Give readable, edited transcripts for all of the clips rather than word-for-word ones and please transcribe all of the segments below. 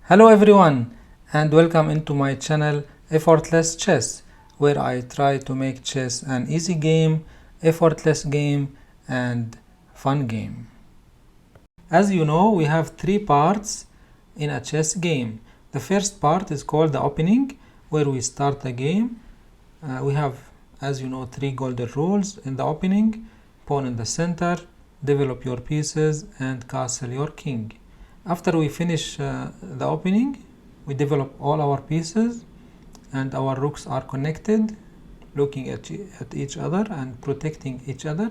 Hello everyone and welcome into my channel Effortless Chess, where I try to make chess an easy game, effortless game and fun game. As you know, we have three parts in a chess game. The first part is called the opening, where we start the game. We have, as you know, three golden rules in the opening: pawn in the center, develop your pieces and castle your king. After we finish the opening, we develop all our pieces and our rooks are connected, looking at each other and protecting each other.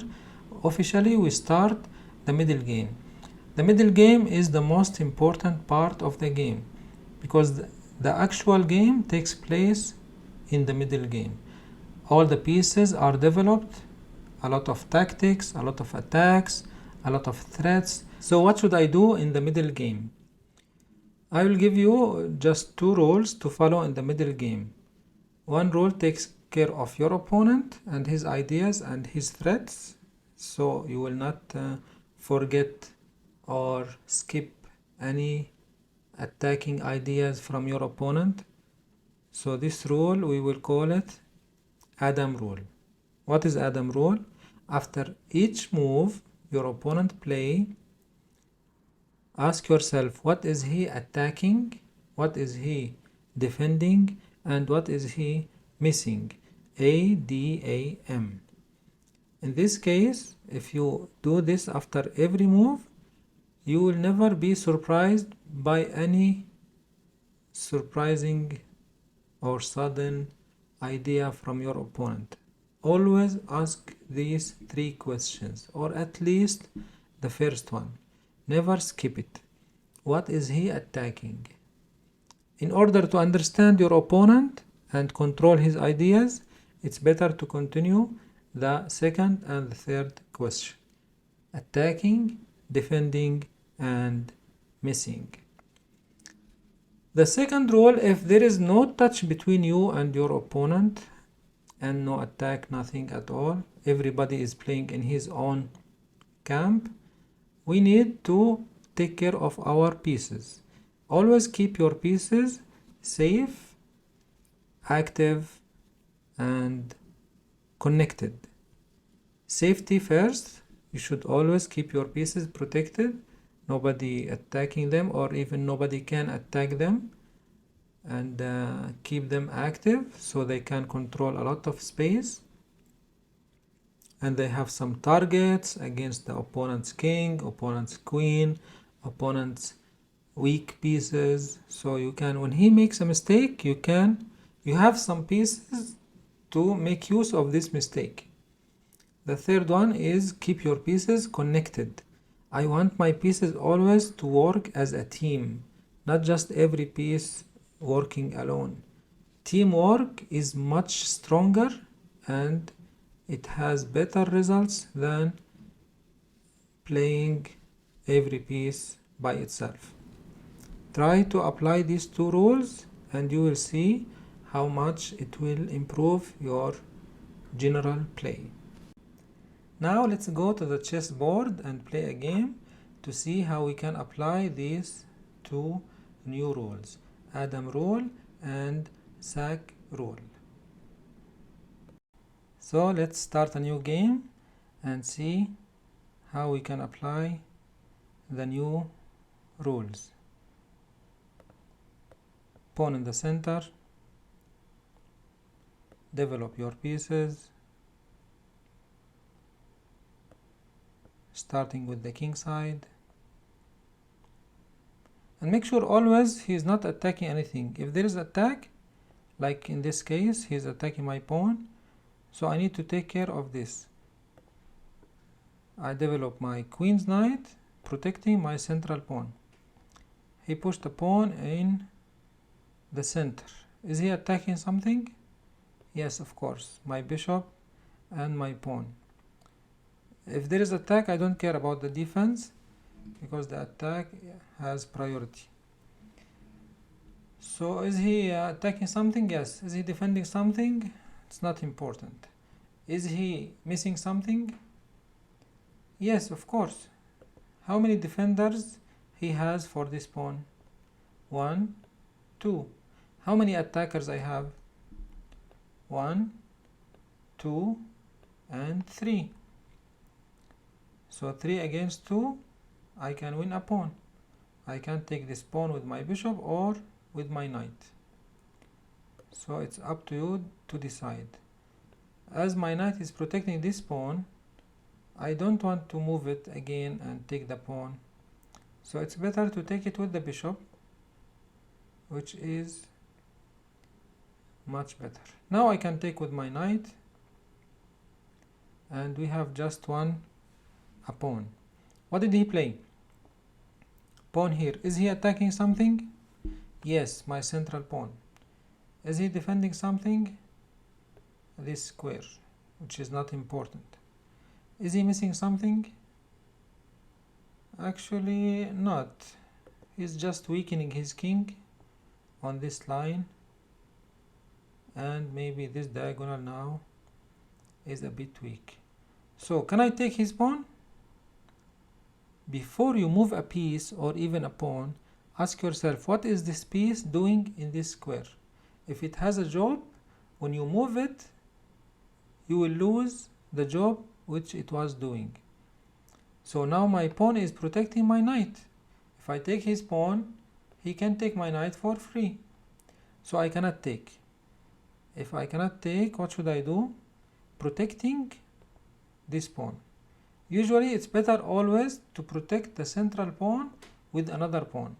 Officially, we start the middle game. The middle game is the most important part of the game because the actual game takes place in the middle game. All the pieces are developed, a lot of tactics, a lot of attacks, a lot of threats. So what should I do in the middle game? I will give you just two rules to follow in the middle game. One rule takes care of your opponent and his ideas and his threats, so you will not forget or skip any attacking ideas from your opponent. So this rule, we will call it Adam rule. What is Adam rule? After each move your opponent play, ask yourself, what is he attacking, what is he defending, and what is he missing? ADAM. In this case, if you do this after every move, you will never be surprised by any surprising or sudden idea from your opponent. Always ask these three questions, or at least the first one. Never skip it. What is he attacking? In order to understand your opponent and control his ideas, it's better to continue the second and the third question. Attacking, defending, and missing. The second rule, if there is no touch between you and your opponent and no attack, nothing at all, everybody is playing in his own camp, we need to take care of our pieces. Always keep your pieces safe, active, and connected. Safety first. You should always keep your pieces protected, nobody attacking them, or even nobody can attack them, and keep them active so they can control a lot of space. And they have some targets against the opponent's king, opponent's queen, opponent's weak pieces. So you can, when he makes a mistake, you have some pieces to make use of this mistake. The third one is keep your pieces connected. I want my pieces always to work as a team, not just every piece working alone. Teamwork is much stronger and it has better results than playing every piece by itself. Try to apply these two rules and you will see how much it will improve your general play. Now let's go to the chessboard and play a game to see how we can apply these two new rules, Adam rule and sack rule. So let's start a new game and see how we can apply the new rules. Pawn in the center, develop your pieces, starting with the king side, and make sure always he is not attacking anything. If there is attack, like in this case, he is attacking my pawn, so I need to take care of this. I develop my queen's knight, protecting my central pawn. He pushed the pawn in the center. Is he attacking something? Yes, of course, my bishop and my pawn. If there is attack, I don't care about the defense because the attack has priority. So is he attacking something? Yes. Is he defending something? It's not important. Is he missing something? Yes, of course. How many defenders he has for this pawn? 1, 2. How many attackers I have? 1, 2, and 3. So 3 against 2, I can win a pawn. I can take this pawn with my bishop or with my knight. So it's up to you to decide. As my knight is protecting this pawn, I don't want to move it again and take the pawn. So it's better to take it with the bishop, which is much better. Now I can take with my knight, and we have just a pawn. What did he play? Pawn here. Is he attacking something? Yes, my central pawn. Is he defending something? This square, which is not important. Is he missing something? Actually not. He's just weakening his king on this line, and maybe this diagonal now is a bit weak. So can I take his pawn? Before you move a piece or even a pawn, ask yourself, what is this piece doing in this square? If it has a job, when you move it, you will lose the job which it was doing. So now my pawn is protecting my knight. If I take his pawn, he can take my knight for free. So I cannot take. If I cannot take, what should I do? Protecting this pawn. Usually it's better always to protect the central pawn with another pawn.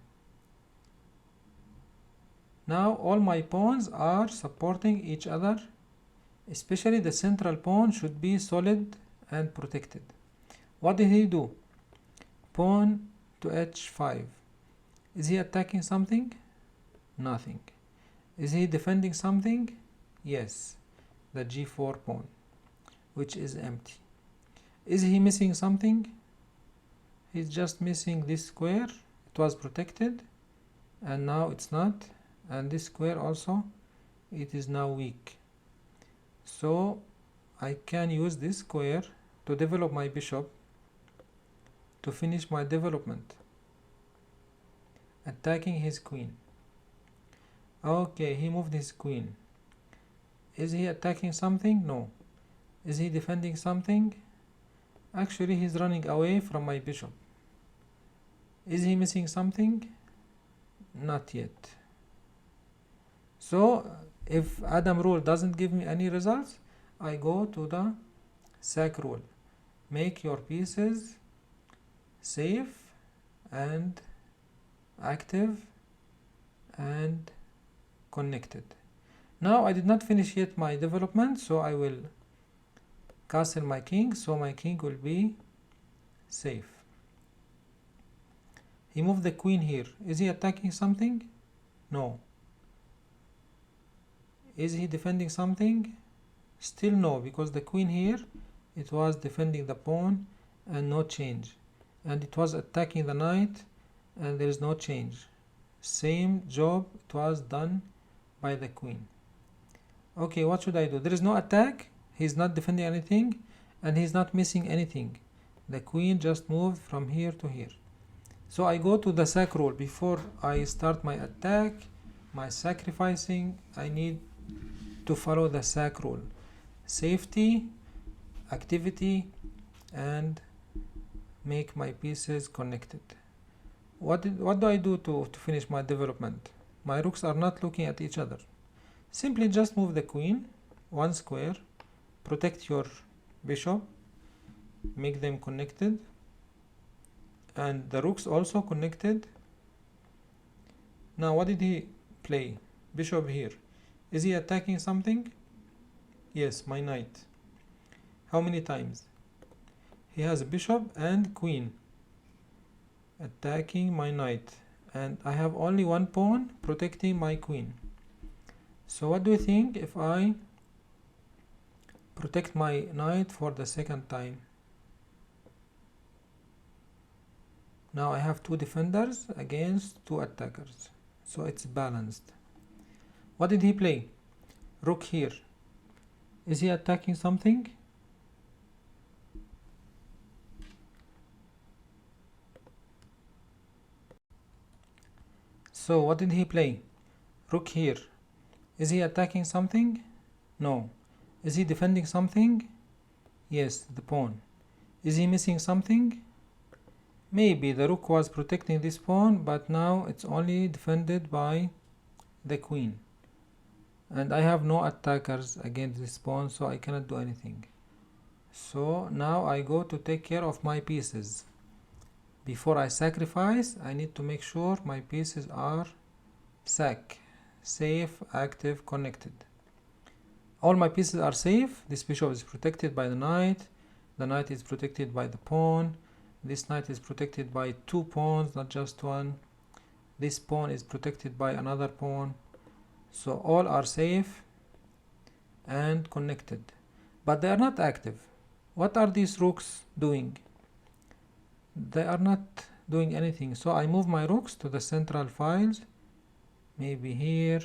Now all my pawns are supporting each other, especially the central pawn should be solid and protected. What did he do? Pawn to h5. Is he attacking something? Nothing. Is he defending something? Yes, the g4 pawn, which is empty. Is he missing something? He's just missing this square. It was protected and now it's not, and this square also, it is now weak. So I can use this square to develop my bishop, to finish my development, attacking his queen. Okay, he moved his queen. Is he attacking something? No. Is he defending something? Actually, he's running away from my bishop. Is he missing something? Not yet. So, if Adam rule doesn't give me any results, I go to the sack rule. Make your pieces safe and active and connected. Now I did not finish yet my development, so I will castle my king, so my king will be safe. He moved the queen here. Is he attacking something? No. Is he defending something? Still no, because the queen here, it was defending the pawn and no change. And it was attacking the knight and there is no change. Same job it was done by the queen. Okay, what should I do? There is no attack. He's not defending anything and he's not missing anything. The queen just moved from here to here. So I go to the sack rule. Before I start my attack, my sacrificing, I need to follow the sack rule. Safety, activity, and make my pieces connected. What do I do to finish my development? My rooks are not looking at each other. Simply just move the queen one square, protect your bishop, make them connected, and the rooks also connected. Now what did he play? Bishop here. Is he attacking something? Yes, my knight. How many times? He has bishop and queen attacking my knight, and I have only one pawn protecting my queen. So what do you think if I protect my knight for the second time? Now I have two defenders against two attackers, so it's balanced. What did he play? Rook here. Is he attacking something? So what did he play? Rook here. Is he attacking something? No. Is he defending something? Yes, the pawn. Is he missing something? Maybe the rook was protecting this pawn, but now it's only defended by the queen. And I have no attackers against this pawn, so I cannot do anything. So now I go to take care of my pieces. Before I sacrifice, I need to make sure my pieces are safe, active, connected. All my pieces are safe. This bishop is protected by the knight is protected by the pawn, this knight is protected by two pawns, not just one, this pawn is protected by another pawn. So all are safe and connected, but they are not active. What are these rooks doing? They are not doing anything. So I move my rooks to the central files, maybe here,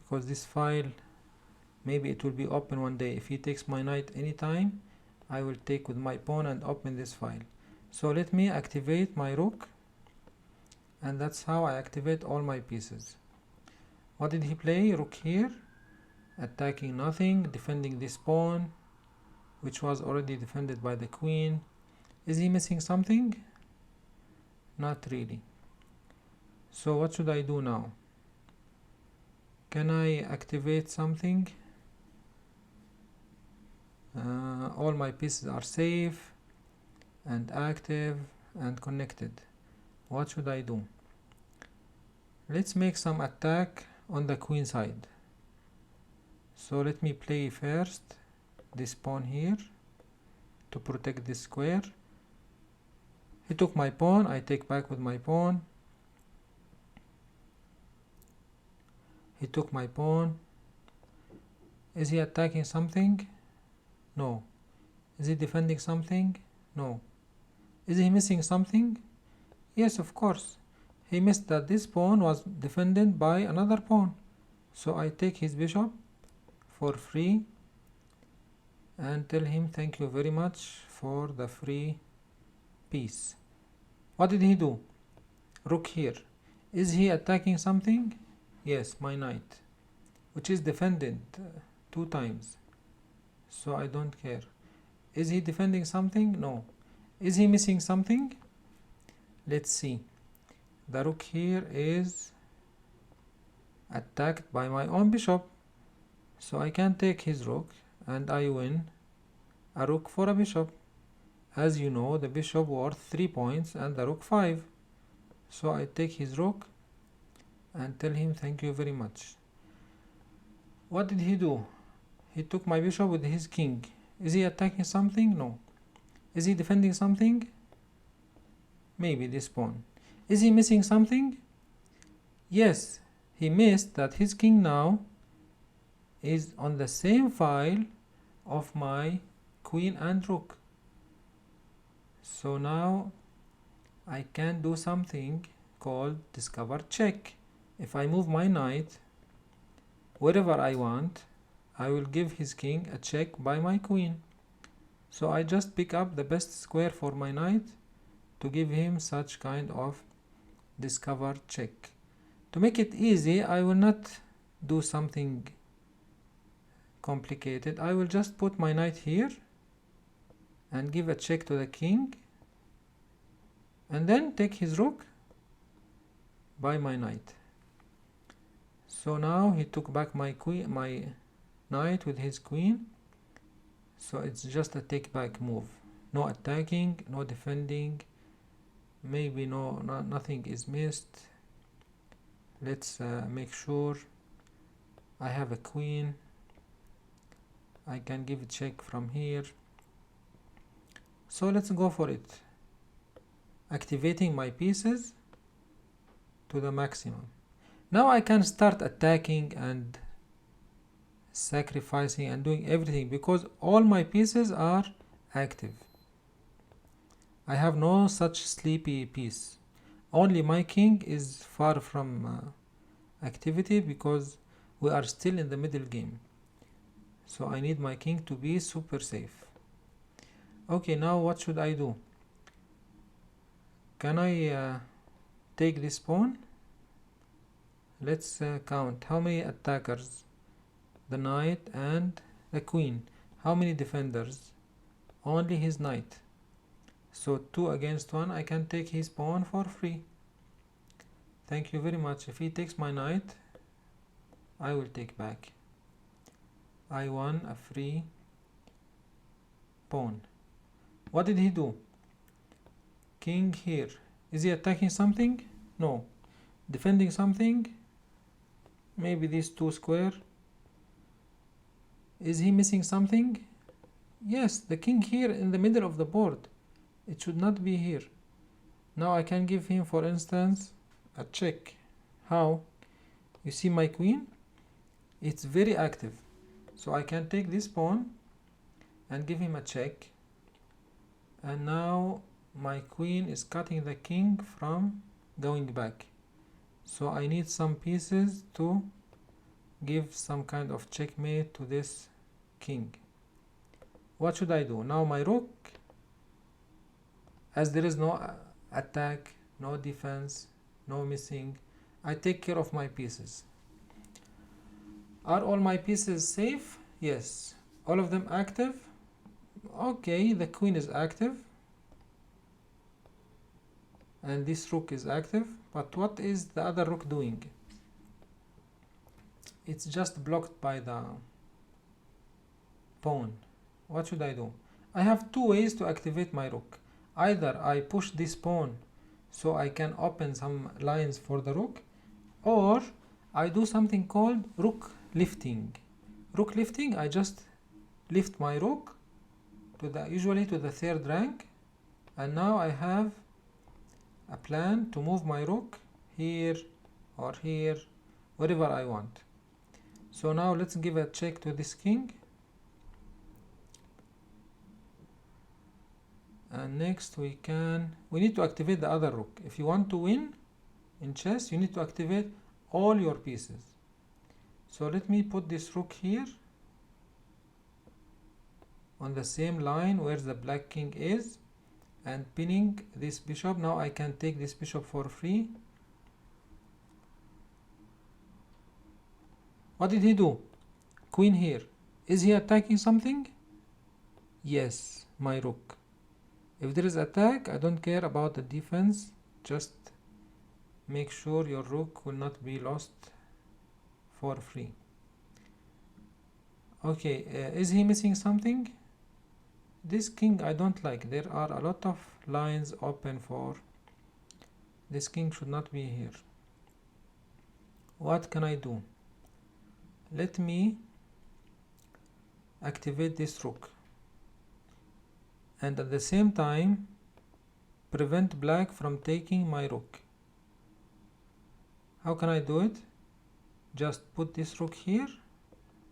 because this file, maybe it will be open one day. If he takes my knight anytime, I will take with my pawn and open this file. So let me activate my rook, and that's how I activate all my pieces. What did he play? Rook here, attacking nothing, defending this pawn, which was already defended by the queen. Is he missing something? Not really. So what should I do now? Can I activate something? All my pieces are safe and active and connected. What should I do? Let's make some attack on the queen side. So let me play first this pawn here to protect this square. He took my pawn, I take back with my pawn. He took my pawn. Is he attacking something? No. Is he defending something? No. Is he missing something? Yes, of course. He missed that this pawn was defended by another pawn. So I take his bishop for free and tell him thank you very much for the free piece. What did he do? Rook here. Is he attacking something? Yes, my knight, which is defended 2 times. So I don't care. Is he defending something? No. Is he missing something? Let's see. The rook here is attacked by my own bishop. So I can take his rook and I win a rook for a bishop. As you know, the bishop worth 3 points and the rook 5. So I take his rook and tell him thank you very much. What did he do? He took my bishop with his king. Is he attacking something? No. Is he defending something? Maybe this pawn. Is he missing something? Yes, he missed that his king now is on the same file of my queen and rook. So now I can do something called discover check. If I move my knight wherever I want, I will give his king a check by my queen. So I just pick up the best square for my knight to give him such kind of discover check. To make it easy, I will not do something complicated. I will just put my knight here and give a check to the king and then take his rook by my knight. So now he took back my queen, my knight with his queen. So it's just a take back move. No attacking, no defending. Maybe nothing is missed. Let's make sure I have a queen. I can give a check from here. So let's go for it. Activating my pieces to the maximum. Now I can start attacking and sacrificing and doing everything because all my pieces are active. I have no such sleepy piece. Only my king is far from activity because we are still in the middle game. So I need my king to be super safe. Okay, now what should I do? Can I take this pawn? Let's count. How many attackers? The knight and the queen. How many defenders? Only his knight. So 2 against 1. I can take his pawn for free. Thank you very much. If he takes my knight, I will take back. I won a free pawn. What did he do? King here. Is he attacking something? No. Defending something? Maybe these 2 square. Is he missing something? Yes, the king here in the middle of the board. It should not be here. Now I can give him, for instance, a check. How? You see my queen? It's very active. So I can take this pawn and give him a check. And now my queen is cutting the king from going back. So I need some pieces to give some kind of checkmate to this king. What should I do? Now my rook, as there is no attack, no defense, no missing, I take care of my pieces. Are all my pieces safe? Yes. All of them active? Okay, the queen is active. And this rook is active. But what is the other rook doing? It's just blocked by the pawn. What should I do? I have 2 ways to activate my rook. Either I push this pawn so I can open some lines for the rook, or I do something called rook lifting. Rook lifting, I just lift my rook to usually to the 3rd rank, and now I have a plan to move my rook here or here, wherever I want. So now let's give a check to this king. And next we need to activate the other rook. If you want to win in chess, you need to activate all your pieces. So let me put this rook here on the same line where the black king is, and pinning this bishop. Now I can take this bishop for free. What did he do? Queen here. Is he attacking something? Yes, my rook. If there is attack, I don't care about the defense. Just make sure your rook will not be lost for free. Okay, is he missing something? This king I don't like. There are a lot of lines open for this king. Should not be here. What can I do? Let me activate this rook, and at the same time prevent black from taking my rook. How can I do it? Just put this rook here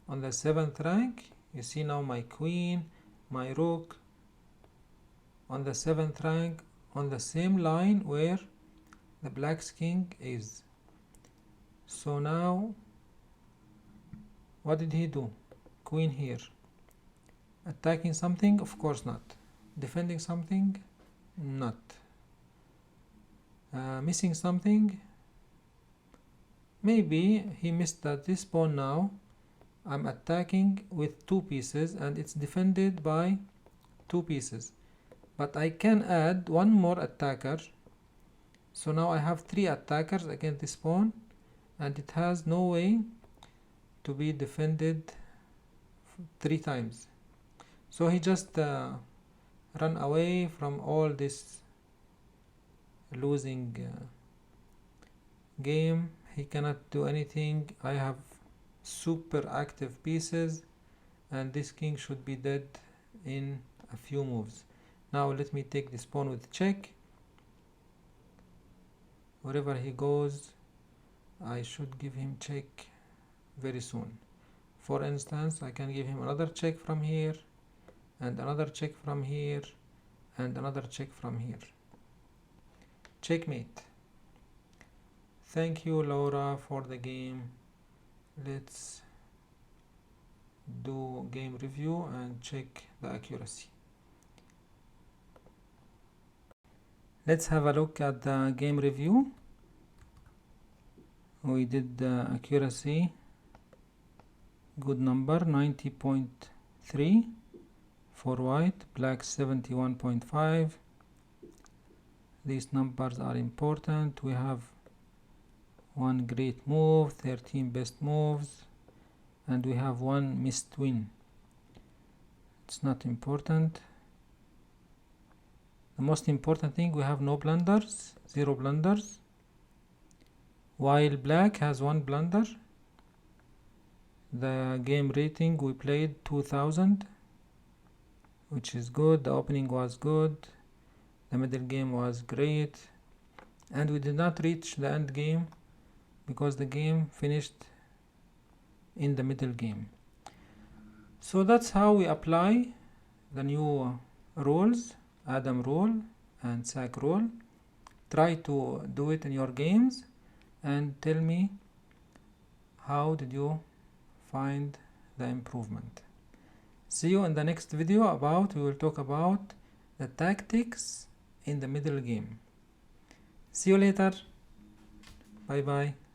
on the 7th rank. You see now my queen, my rook on the 7th rank on the same line where the black's king is. So now what did he do? Queen here. Attacking something? Of course not. Defending something? Not. Missing something? Maybe he missed this pawn. Now I'm attacking with 2 pieces and it's defended by 2 pieces, but I can add 1 more attacker. So now I have 3 attackers against this pawn, and it has no way to be defended 3 times. So he just run away from all this losing game. He cannot do anything. I have super active pieces, and this king should be dead in a few moves. Now let me take this pawn with check. Wherever he goes, I should give him check very soon. For instance, I can give him another check from here, and another check from here, and another check from here. Checkmate. Thank you, Laura, for the game. Let's do game review and check the accuracy. Let's have a look at the game review. We did accuracy, good number, 90.3 for white, black 71.5. These numbers are important. We have one great move, 13 best moves, and we have one missed win. It's not important. The most important thing, we have no blunders, 0 blunders, while black has 1 blunder. The game rating, we played 2000, which is good. The opening was good, the middle game was great, and we did not reach the end game because the game finished in the middle game. So that's how we apply the new rules, Adam rule and Sack rule. Try to do it in your games and tell me how did you find the improvement. See you in the next video. We will talk about the tactics in the middle game. See you later. Bye bye.